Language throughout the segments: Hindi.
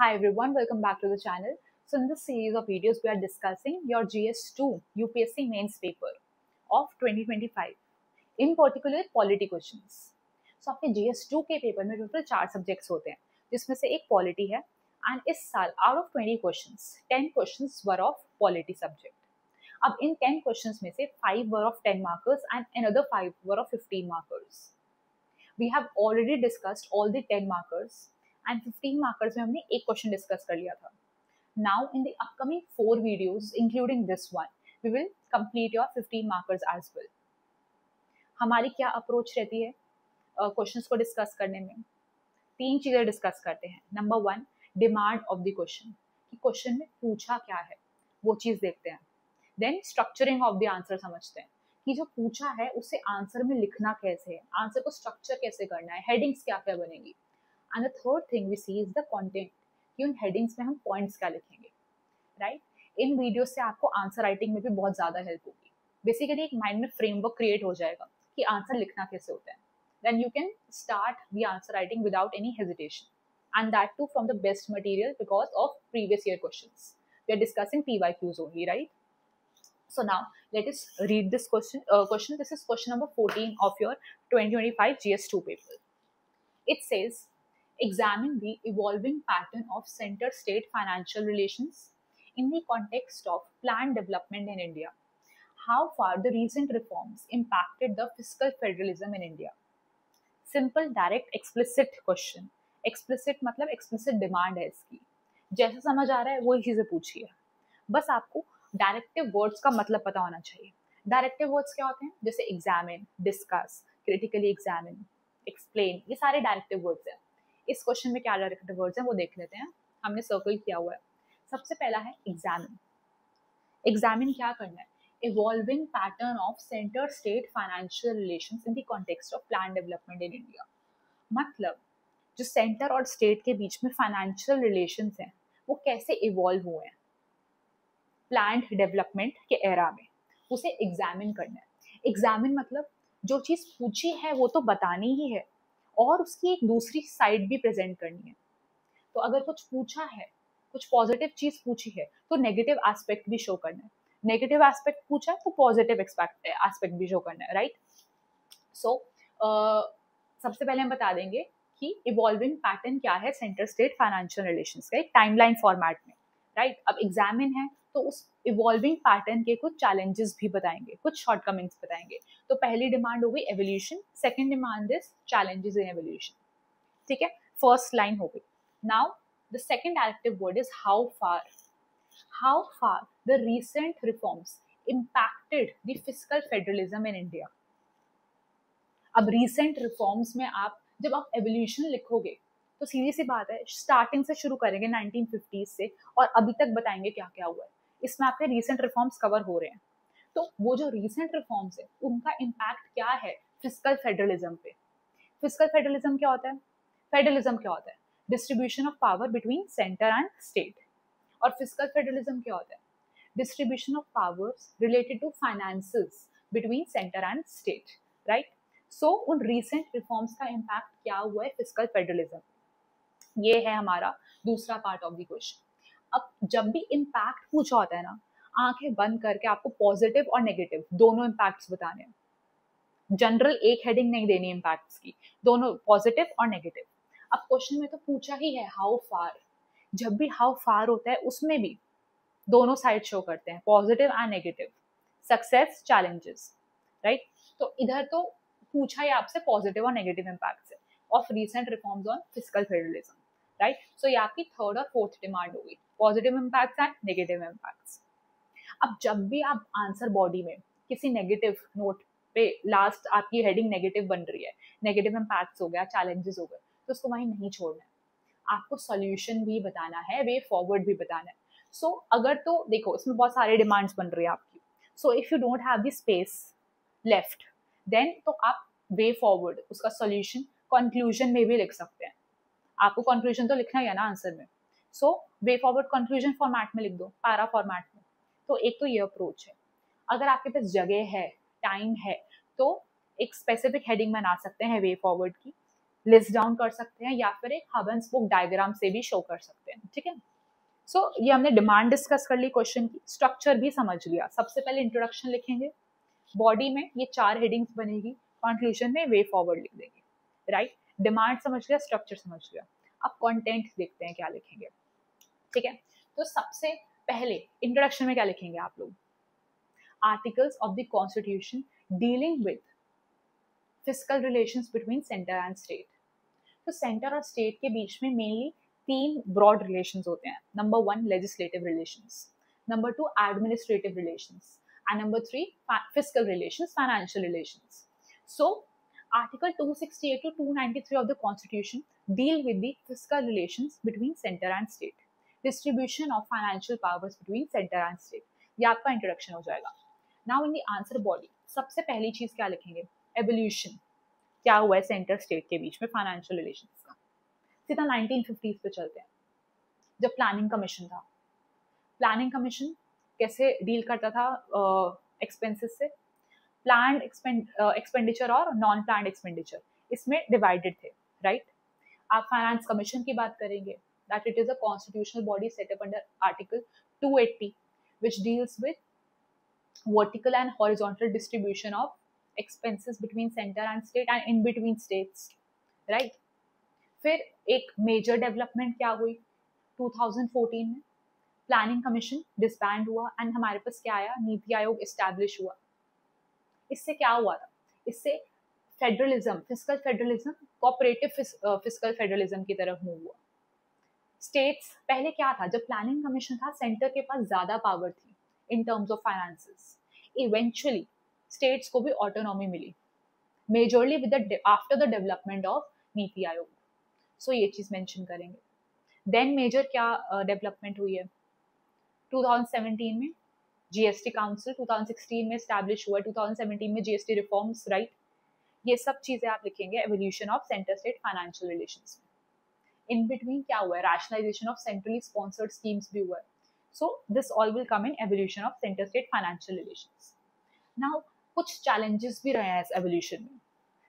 Hi everyone, welcome back to the channel. So in this series of videos, we are discussing your GS2 UPSC mains paper of 2025. In particular, polity questions. So आपके GS2 के पेपर में टोटल 4 सब्जेक्ट्स होते हैं, जिसमें से एक पॉलिटी है. एंड इस साल out of 20 questions 10 questions were of polity subject. अब इन 10 क्वेश्चंस में से 5 वर of 10 markers and another 5 were of 15 markers. We have already discussed all the 10 markers and 15 markers में हमने एक क्वेश्चन डिस्कस कर लिया था. Now in the upcoming 4 videos including this one, we will complete your 15 markers as well. हमारी क्या अप्रोच रहती है क्वेश्चंस को डिस्कस करने में? 3 चीजें डिस्कस करते हैं. Number 1, demand of the question, कि क्वेश्चन में पूछा क्या है वो चीज देखते हैं. Then structuring of the answer समझते हैं कि जो पूछा है उसे आंसर में लिखना कैसे है, आंसर को स्ट्रक्चर कैसे करना है, हेडिंग्स क्या क्या बनेगी. And the third thing we see is the content, कि उन हेडिंग्स में हम पॉइंट्स क्या लिखेंगे. राइट. इन वीडियो से आपको आंसर राइटिंग में भी बहुत ज्यादा हेल्प होगी. बेसिकली एक माइंड में फ्रेमवर्क क्रिएट हो जाएगा कि आंसर लिखना कैसे होता है. Then you can start the answer writing without any hesitation, and that too from the best material because of previous year questions. We are discussing PYQs only, right? So now let us read this question. This is question number 14 of your 2025 GS2 paper. It says, examine the evolving pattern of center-state financial relations in the context of planned development in India. How far the recent reforms impacted the fiscal federalism in India? Simple, direct, explicit question. Explicit मतलब explicit demand है इसकी. जैसा समझ आ रहा है वही चीजें पूछिए. बस आपको डायरेक्टिव वर्ड्स का मतलब पता होना चाहिए. डायरेक्टिव वर्ड्स क्या होते हैं? जैसे examine, discuss, critically examine, explain, ये सारे डायरेक्टिव वर्ड्स हैं. इस क्वेश्चन में क्या डायरेक्टिव वर्ड्स हैं वो देख लेते हैं. हमने सर्कल किया हुआ है. सबसे पहला है एग्जामिन. एग्जामिन क्या करना है? Evolving pattern of centre state financial relations in the context of plan development in India. मतलब जो सेंटर और स्टेट के बीच में फाइनेंशियल रिलेशंस हैं वो कैसे इवॉल्व हुए हैं प्लान्ड डेवलपमेंट के एरा में, उसे एग्जामिन करना है. एग्जामिन मतलब जो चीज पूछी है वो तो बतानी ही है और उसकी एक दूसरी साइड भी प्रेजेंट करनी है. तो अगर कुछ पूछा है, कुछ पॉजिटिव चीज पूछी है तो नेगेटिव एस्पेक्ट भी शो करना है. नेगेटिव एस्पेक्ट पूछा है तो पॉजिटिव एस्पेक्ट भी शो करना है. राइट. सो सबसे पहले हम बता देंगे कि इवॉल्विंग पैटर्न क्या है सेंटर स्टेट फाइनेंशियल रिलेशंस का, एक टाइमलाइन फॉर्मेट में. राइट. अब एग्जामिन है तो उस इवॉल्विंग पैटर्न के कुछ चैलेंजेस भी बताएंगे, कुछ शॉर्टकमिंग्स बताएंगे. तो पहली डिमांड हो गई evolution, second demand is challenges in evolution. ठीक है, फर्स्ट लाइन हो गई. Now the second directive word is how far. How far the recent reforms impacted the fiscal federalism in India. अब रीसेंट रिफॉर्म्स में जब आप एवोल्यूशन लिखोगे तो सीधी सी बात है, स्टार्टिंग से शुरू करेंगे 1950s से और अभी तक बताएंगे क्या क्या हुआ है. इसमें आपके रीसेंट रिफॉर्म्स कवर हो रहे हैं. तो वो जो रीसेंट रिफॉर्म्स है उनका इम्पैक्ट क्या है फिस्कल फेडरलिज्म पे. फिस्कल फेडरलिज्म क्या होता है? फेडरलिज्म क्या होता है? Distribution of power between centre and state. और फिस्कल फेडरलिज्म क्या होता है? Distribution of powers related to finances between centre and state. Right. So उन रीसेंट रिफॉर्म्स का इम्पैक्ट क्या हुआ है फिस्कल फेडरलिज्म. ये है हमारा दूसरा पार्ट ऑफ द क्वेश्चन. अब जब भी इम्पैक्ट पूछा होता है ना, आंखें बंद करके आपको पॉजिटिव और नेगेटिव दोनों इम्पैक्ट्स बताने हैं. जनरल एक हेडिंग नहीं देनी इम्पैक्ट्स की, दोनों पॉजिटिव और नेगेटिव. अब क्वेश्चन में तो पूछा ही है हाउ फार. जब भी हाउ फार होता है उसमें भी दोनों साइड शो करते हैं, positive and negative, success, challenges. Right. तो इधर तो पूछा है आपसे पॉजिटिव और नेगेटिव इम्पैक्ट से of recent reforms on fiscal federalism. Right. So ये आपकी थर्ड और फोर्थ डिमांड होगी, positive impacts and negative impacts. अब जब भी आप आंसर बॉडी में किसी नेगेटिव नोट पे लास्ट आपकी हेडिंग नेगेटिव बन रही है, नेगेटिव इम्पैक्ट्स हो गया, चैलेंजेस हो गए, तो उसको वहीं नहीं छोड़ना है. आपको सॉल्यूशन भी बताना है, वे फॉरवर्ड भी बताना है. सो अगर तो देखो इसमें बहुत सारे डिमांड्स बन रही है आपकी. So if you don't have the space left then तो आप वे फॉरवर्ड उसका सॉल्यूशन कंक्लूजन में भी लिख सकते हैं. आपको कंक्लूजन तो लिखना ही है ना आंसर में. सो वे फॉरवर्ड कंक्लूजन फॉर्मेट में लिख दो, पैरा फॉर्मेट में. तो एक तो ये अप्रोच है. अगर आपके पास जगह है, टाइम है, तो एक स्पेसिफिक हेडिंग बना सकते हैं वे फॉरवर्ड की. लिस्ट डाउन कर सकते हैं या फिर एक हब एंड स्पोक डायग्राम से भी शो कर सकते हैं, ठीक है। सो ये हमने डिमांड डिस्कस कर ली क्वेश्चन की, स्ट्रक्चर भी समझ लिया। सबसे पहले इंट्रोडक्शन लिखेंगे, बॉडी में ये 4 हेडिंग्स बनेगी, कंक्लूजन में वे फॉरवर्ड लिख देंगे, राइट। डिमांड समझ लिया, स्ट्रक्चर समझ लिया, अब कंटेंट देखते हैं क्या लिखेंगे, ठीक है। तो सबसे पहले इंट्रोडक्शन में क्या लिखेंगे आप लोग, articles of the constitution dealing with fiscal relations between centre and state. तो सेंटर और स्टेट के बीच में मेनली 3 ब्रॉड रिलेशंस होते हैं। Number 1 legislative relations, number 2 administrative relations and number 3 fiscal relations, financial relations. So article 268 to 293 of the constitution deal with the fiscal relations between center and state, distribution of financial powers between center and state। ये आपका इंट्रोडक्शन हो जाएगा। Now in the answer body सबसे पहली चीज क्या लिखेंगे, एवोल्यूशन, क्या हुआ है सेंटर स्टेट के बीच में फाइनेंशियल रिलेशंस का। सीधा 1950s पे चलते हैं, जब प्लानिंग कमीशन था। प्लानिंग कमीशन कैसे डील करता था एक्सपेंसेस से, प्लान्ड एक्सपेंडिचर और नॉन प्लान्ड एक्सपेंडिचर, इसमें डिवाइडेड थे, राइट। आप फाइनेंस कमीशन की बात करेंगे, that it is a constitutional body setup under article 280 which deals with vertical and horizontal distribution of expenses between center and state and in between states, right। फिर एक मेजर डेवलपमेंट क्या हुई 2014 में, प्लानिंग कमीशन डिसबैंड हुआ एंड हमारे पास क्या आया, नीति आयोग एस्टैब्लिश हुआ। इससे क्या हुआ था, इससे federalism, fiscal federalism cooperative fiscal federalism की तरफ मूव हुआ। स्टेट्स पहले क्या था, जब प्लानिंग कमीशन था सेंटर के पास ज्यादा पावर थी in terms of finances. Eventually states को भी ऑटोनॉमी मिली, majorly with the after the development of NITI Aayog. सो ये चीज मेंशन करेंगे। देन मेजर क्या डेवलपमेंट हुई है 2017 में, जीएसटी काउंसिल 2016 में स्टैब्लिश हुआ, 2017 में जीएसटी रिफॉर्म्स, राइट। ये सब चीजें आप लिखेंगे evolution of centre state financial relations में। इन बिटवीन क्या हुआ है, rationalisation of centrally sponsored schemes भी हुआ है। So this all will come in evolution of centre state financial relations. Now कुछ चैलेंजेस भी रहे हैं इस एवोल्यूशन में।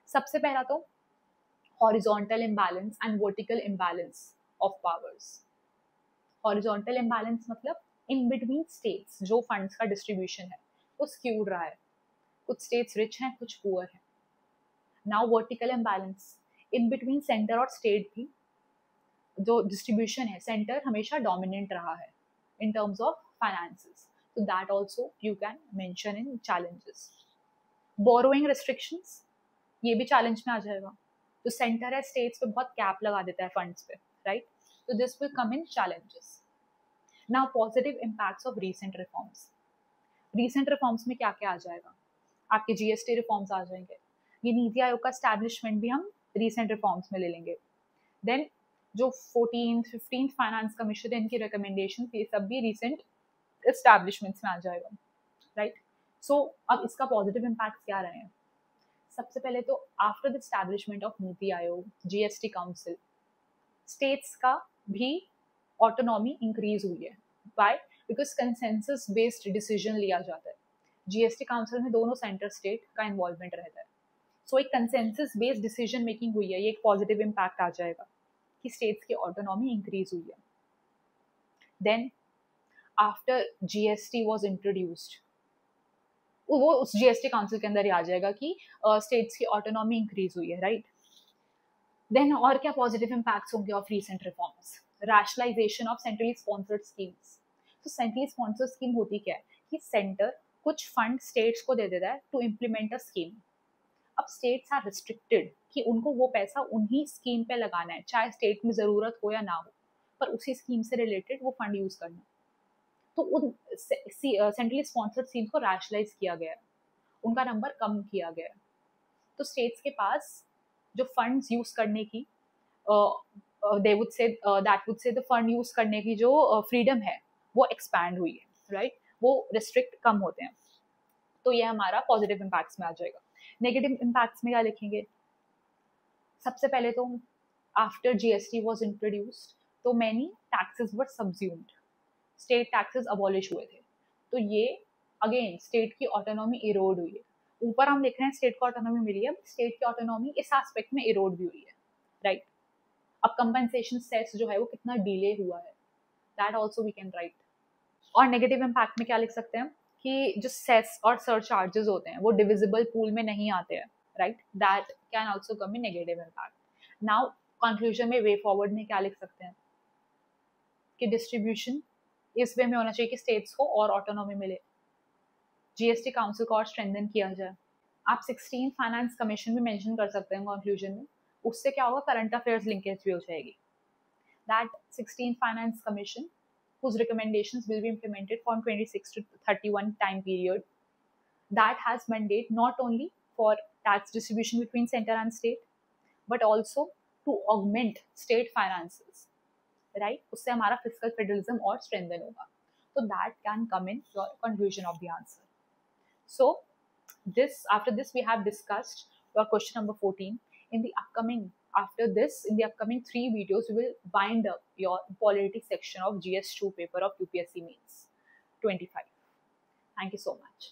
सबसे पहला तो horizontal imbalance and vertical imbalance of powers. Horizontal imbalance मतलब इन बिटवीन स्टेट्स जो फंड्स का डिस्ट्रीब्यूशन है वो स्क्यूड रहा है, कुछ स्टेट्स रिच हैं कुछ पुअर हैं। Now vertical imbalance, in between centre और स्टेट भी जो डिस्ट्रीब्यूशन है, सेंटर हमेशा डोमिनेंट रहा है इन टर्म्स ऑफ फाइनेंसेस, तो that also you can mention in challenges. Borrowing restrictions, ये भी चैलेंज में आ जाएगा। तो सेंटर है स्टेट्स पे बहुत कैप लगा देता है फंड्स पे, राइट। तो this will come in challenges. Now positive impacts of recent reforms. Recent reforms में क्या क्या आ जाएगा, आपके जीएसटी रिफॉर्म्स आ जाएंगे, ये नीति आयोग का एस्टैब्लिशमेंट भी हम रीसेंट रिफॉर्म्स में ले लेंगे। देन जो 14th 15th फाइनेंस कमीशन है, इनकी रिकमेंडेशन, ये सब भी रिसेंट एस्टैब्लिशमेंट्स में आ जाएगा, राइट। सो अब इसका पॉजिटिव इम्पैक्ट क्या रहे हैं, सबसे पहले तो after the establishment of NITI आयोग, जीएसटी काउंसिल, स्टेट्स का भी ऑटोनॉमी इंक्रीज हुई है। By because consensus based decision लिया जाता है। जीएसटी काउंसिल में दोनों सेंटर स्टेट का इन्वॉल्वमेंट रहता है। सो एक कंसेंसस बेस्ड डिसीजन मेकिंग हुई है, ये एक पॉजिटिव इम्पैक्ट आ जाएगा कि स्टेट्स की ऑटोनॉमी इंक्रीज हुई है। Then after GST was introduced, वो उस जीएसटी काउंसिल के अंदर ही आ जाएगा कि स्टेट्स की ऑटोनॉमी इंक्रीज हुई है, राइट। देन और क्या पॉजिटिव इम्पैक्ट्स होंगे of recent reforms, rationalisation of centrally sponsored schemes. तो सेंट्रली स्पॉन्सर्ड स्कीम होती क्या है कि सेंटर कुछ फंड स्टेट्स को दे देता है टू इम्प्लीमेंट अ स्कीम। अब स्टेट्स आर रिस्ट्रिक्टेड कि उनको वो पैसा उन्हीं स्कीम पे लगाना है, चाहे स्टेट में जरूरत हो या ना हो, पर उसी स्कीम से रिलेटेड वो फंड यूज करना। तो उन सेंट्रली स्पॉन्सर्ड स्कीम्स को रैशनलाइज किया गया, उनका नंबर कम किया गया। तो स्टेट्स के पास जो फंड्स यूज करने की they would say that would say the fund use करने की जो फ्रीडम है वो एक्सपैंड हुई है, राइट। वो रिस्ट्रिक्ट कम होते हैं। तो ये हमारा पॉजिटिव इम्पैक्ट्स में आ जाएगा। नेगेटिव इम्पैक्ट्स में क्या लिखेंगे, सबसे पहले तो आफ्टर जीएसटी वाज इंट्रोड्यूस्ड तो मैनी टैक्सेस वर सब्ज्यूम्ड, स्टेट टैक्सेस अबॉलिश हुए थे। तो ये अगेन स्टेट की ऑटोनॉमी इरोड हुई है। ऊपर हम लिख रहे हैं स्टेट को ऑटोनॉमी मिली है, स्टेट की ऑटोनॉमी इस एस्पेक्ट में इरोड भी हुई है, राइट. अब कंपनसेशन सेस जो है वो कितना डिले हुआ है, that also we can write. और नेगेटिव इम्पैक्ट में क्या लिख सकते हैं कि जो सेस और सर्च चार्जेस होते हैं वो डिविजिबल पूल में नहीं आते हैं, right. That can also come in negative impact. Now conclusion में वे फॉरवर्ड में क्या लिख सकते हैं कि डिस्ट्रीब्यूशन इस वे में होना चाहिए कि स्टेट्स को और ऑटोनॉमी मिले, जीएसटी काउंसिल को और स्ट्रेंथन किया जाए. आप 16 फाइनेंस कमीशन भी मेंशन कर सकते हैं कंक्लूजन में. उससे क्या होगा, करंट अफेयर्स लिंकेज भी हो जाएगी. That 16 finance commission whose recommendations will be implemented from 26 to 31 time period that has mandate not only for tax distribution between center and state but also to augment state finances, right. उससे हमारा fiscal federalism और strengthen होगा. So that can come in your conclusion of the answer. So after this we have discussed your question number 14. After this, in the upcoming 3 videos, we will wind up your polity section of GS2 paper of UPSC Mains 25. Thank you so much.